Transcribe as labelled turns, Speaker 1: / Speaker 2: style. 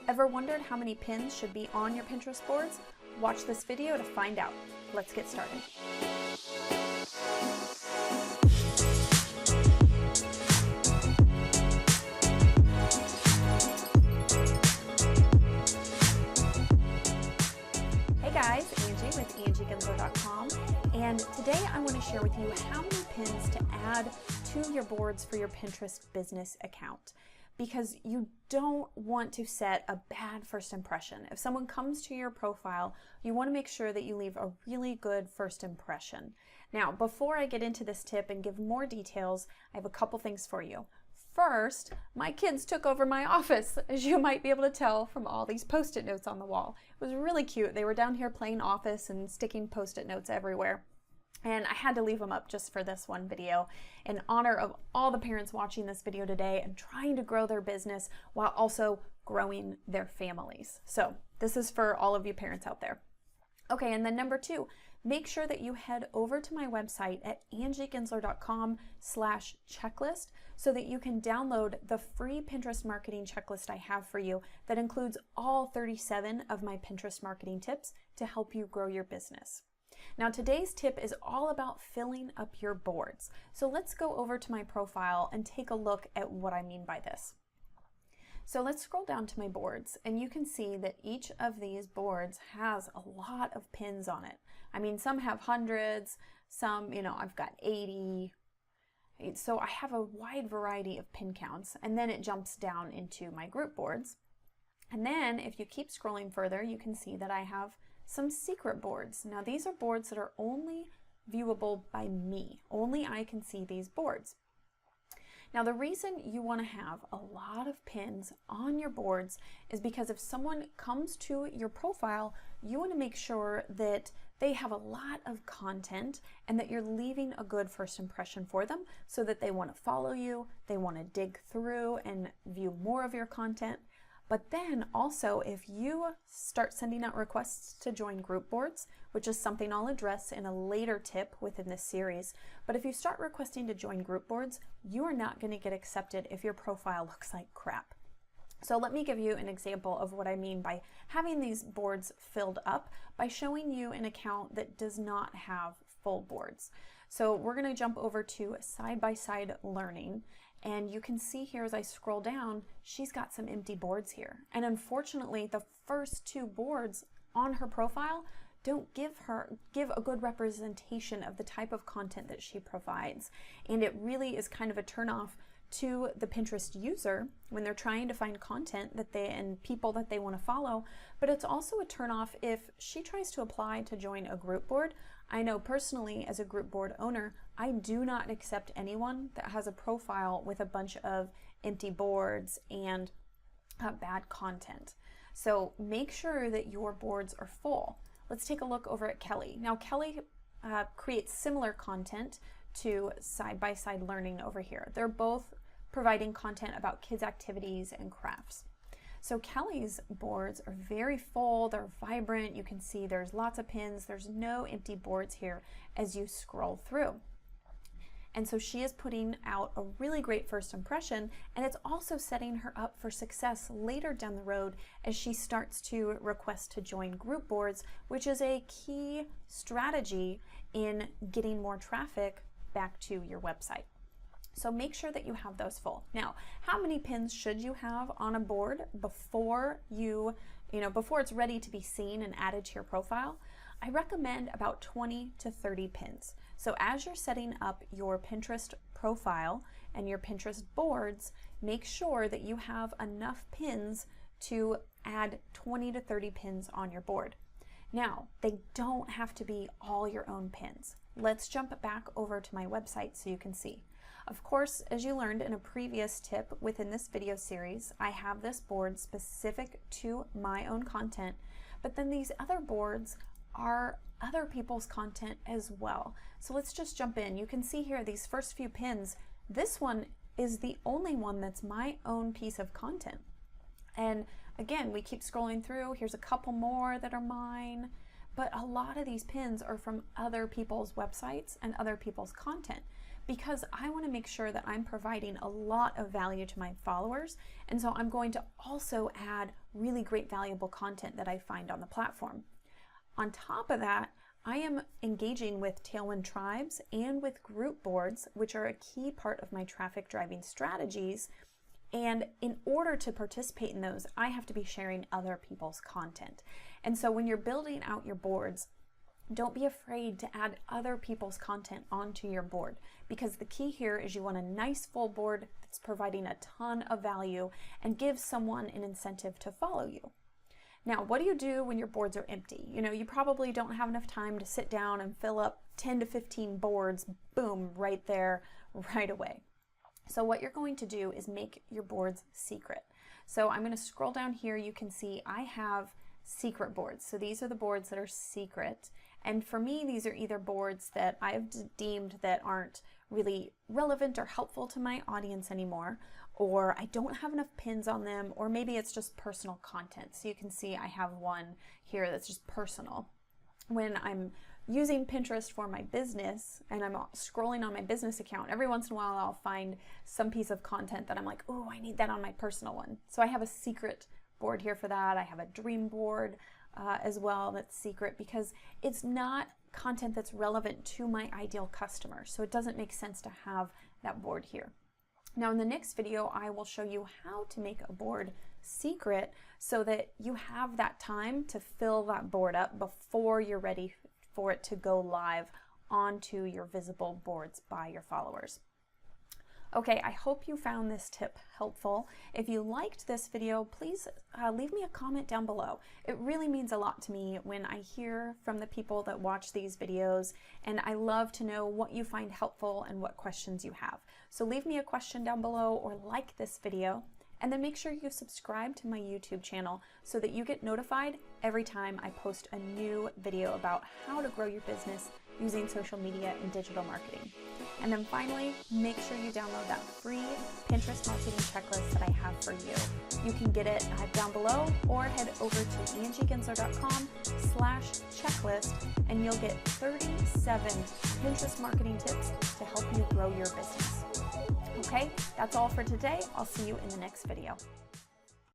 Speaker 1: Ever wondered how many pins should be on your Pinterest boards? Watch this video to find out. Let's get started. Hey guys, Angie with Gensler.com, and today I want to share with you how many pins to add to your boards for your Pinterest business account, because you don't want to set a bad first impression. If someone comes to your profile, you want to make sure that you leave a really good first impression. Now, before I get into this tip and give more details, I have a couple things for you. First, my kids took over my office, as you might be able to tell from all these Post-it notes on the wall. It was really cute. They were down here playing office and sticking Post-it notes everywhere. And I had to leave them up just for this one video in honor of all the parents watching this video today and trying to grow their business while also growing their families. So this is for all of you parents out there. Okay, and then number two, make sure that you head over to my website at angiegensler.com/checklist so that you can download the free Pinterest marketing checklist I have for you that includes all 37 of my Pinterest marketing tips to help you grow your business. Now, today's tip is all about filling up your boards. So let's go over to my profile and take a look at what I mean by this. So let's scroll down to my boards, and you can see that each of these boards has a lot of pins on it. I mean, some have hundreds, some, I've got 80. So I have a wide variety of pin counts, and then it jumps down into my group boards. And then if you keep scrolling further, you can see that I have some secret boards. Now, these are boards that are only viewable by me. Only I can see these boards. Now, the reason you want to have a lot of pins on your boards is because if someone comes to your profile, you want to make sure that they have a lot of content and that you're leaving a good first impression for them so that they want to follow you, they want to dig through and view more of your content. But then also, if you start sending out requests to join group boards, which is something I'll address in a later tip within this series, but if you start requesting to join group boards, you are not going to get accepted if your profile looks like crap. So let me give you an example of what I mean by having these boards filled up by showing you an account that does not have full boards. So we're going to jump over to side-by-side learning. And you can see here as I scroll down, she's got some empty boards here. And unfortunately, the first two boards on her profile don't give a good representation of the type of content that she provides. And it really is kind of a turnoff to the Pinterest user when they're trying to find content and people that they want to follow. But it's also a turnoff if she tries to apply to join a group board. I know personally, as a group board owner, I do not accept anyone that has a profile with a bunch of empty boards and bad content. So make sure that your boards are full. Let's take a look over at Kelly. Now, Kelly creates similar content to side-by-side learning over here. They're both providing content about kids' activities and crafts. So Kelly's boards are very full, they're vibrant, you can see there's lots of pins, there's no empty boards here as you scroll through. And so she is putting out a really great first impression, and it's also setting her up for success later down the road as she starts to request to join group boards, which is a key strategy in getting more traffic back to your website. So make sure that you have those full. Now, how many pins should you have on a board before before it's ready to be seen and added to your profile? I recommend about 20 to 30 pins. So as you're setting up your Pinterest profile and your Pinterest boards, make sure that you have enough pins to add 20 to 30 pins on your board. Now, they don't have to be all your own pins. Let's jump back over to my website so you can see. Of course, as you learned in a previous tip within this video series, I have this board specific to my own content, but then these other boards are other people's content as well. So let's just jump in. You can see here these first few pins. This one is the only one that's my own piece of content. And again, we keep scrolling through. Here's a couple more that are mine, but a lot of these pins are from other people's websites and other people's content. because I want to make sure that I'm providing a lot of value to my followers. And so I'm going to also add really great valuable content that I find on the platform. On top of that, I am engaging with Tailwind tribes and with group boards, which are a key part of my traffic driving strategies. And in order to participate in those, I have to be sharing other people's content. And so when you're building out your boards, don't be afraid to add other people's content onto your board, because the key here is you want a nice full board that's providing a ton of value and gives someone an incentive to follow you. Now, what do you do when your boards are empty? You know, you probably don't have enough time to sit down and fill up 10 to 15 boards, boom, right there, right away. So what you're going to do is make your boards secret. So I'm going to scroll down here. You can see I have secret boards. So these are the boards that are secret. And for me, these are either boards that I've deemed that aren't really relevant or helpful to my audience anymore, or I don't have enough pins on them, or maybe it's just personal content. So you can see I have one here that's just personal. When I'm using Pinterest for my business and I'm scrolling on my business account, every once in a while I'll find some piece of content that I'm like, oh, I need that on my personal one. So I have a secret board here for that. I have a dream board as well that's secret, because it's not content that's relevant to my ideal customer. So it doesn't make sense to have that board here. Now in the next video, I will show you how to make a board secret so that you have that time to fill that board up before you're ready for it to go live onto your visible boards by your followers. Okay, I hope you found this tip helpful. If you liked this video, please leave me a comment down below. It really means a lot to me when I hear from the people that watch these videos, and I love to know what you find helpful and what questions you have. So leave me a question down below or like this video, and then make sure you subscribe to my YouTube channel so that you get notified every time I post a new video about how to grow your business using social media and digital marketing. And then finally, make sure you download that free Pinterest marketing checklist that I have for you. You can get it down below, or head over to angiegensler.com/checklist, and you'll get 37 Pinterest marketing tips to help you grow your business. Okay, that's all for today. I'll see you in the next video.